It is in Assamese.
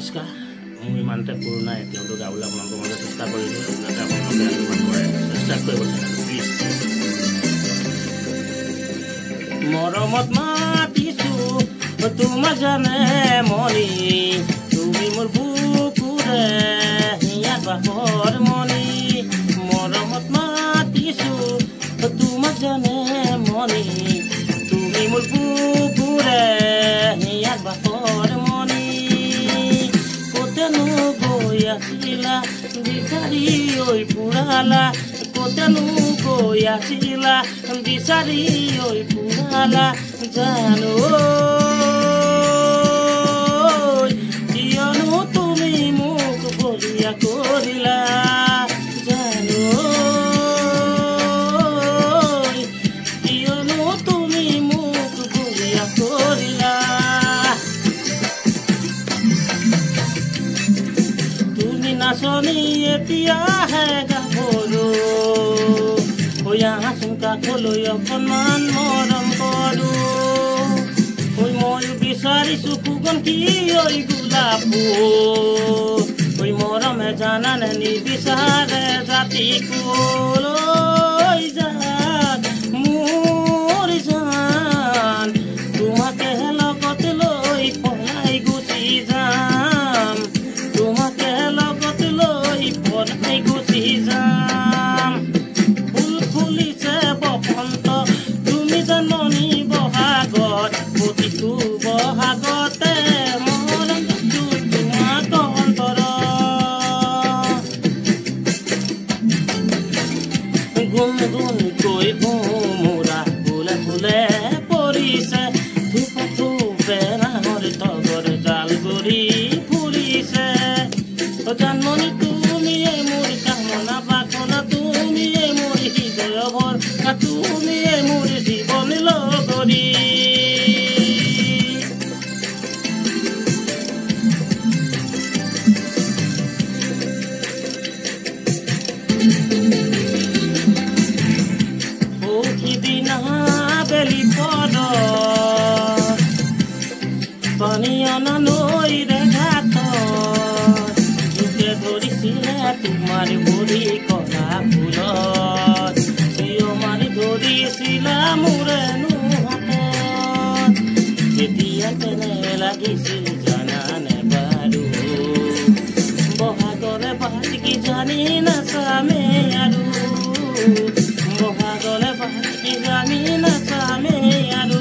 নমস্কাৰ মই ইমানতে পুৰণা এতিয়াও গাবলৈ আপোনালোকৰ মাজত চেষ্টা কৰিছোঁ যাতে আপোনালোকে আশীৰ্বাদ কৰে চেষ্টা কৰিব প্লিজ মৰমত মাতিছোঁ তোমাক জানে মনি তুমি মোৰ বুকুৰে হিয়া বাহৰ মনি মৰমত মাতিছোঁ তোমাক জানে মনি তুমি মোৰ বুকুৰে হিয়া বাহৰ মনি কতেনো গৈ আছিলা বিচাৰি ঐ পুৰালা কতেনো গৈ আছিলা বিচাৰি ঐ পুৰালা জানো কিয়নো তুমি মোক বলিয়া কৰিলা জানো কিয়নো তুমি মোক বলিয়া কৰিলা তুমি নাচনি এতিয়াহে গাভৰু আছোন কাষলৈ অকণমান মৰম কৰো মই বিচাৰিছো ফুকন কি ঐ গোলাপ ফুল মৰমে জানানে নিবিচাৰে জাতি কলৈ যাত মোৰ জান তোমাকে লগত লৈ পলাই গুচি যাম তোমাকে লগত লৈ পলাই গুচি যাম তুমি জাননি বহাগত প্ৰতিটো বহাগতে মৰম তোমাক অন্তৰ গুণ গুণকৈ ভোমোৰা ফুলে ফুলে পৰিছে ধূপ ধূপে নাহৰ তগৰ জাল গৰি ফুৰিছে জানমনি তুমিয়ে মোৰ কামনা বাসনা তুমিয়ে মোৰ হৃদয় ভৰ তুমিয়ে মোৰ জীৱন লগৰী সিদিনা বেলি পদ পানী অনা নৈৰে ঘাট জোকে ধৰিছিলে তোমাৰ ভৰি কলা ফুলত মাৰি ধৰিছিলা মোৰেনো হাতত তেতিয়া কেনে লাগিছিল জানানে বাৰু বহাগলে বাট কি জানি নাচামে আৰু বহাগলে বাট কি জানি নাচামে আৰু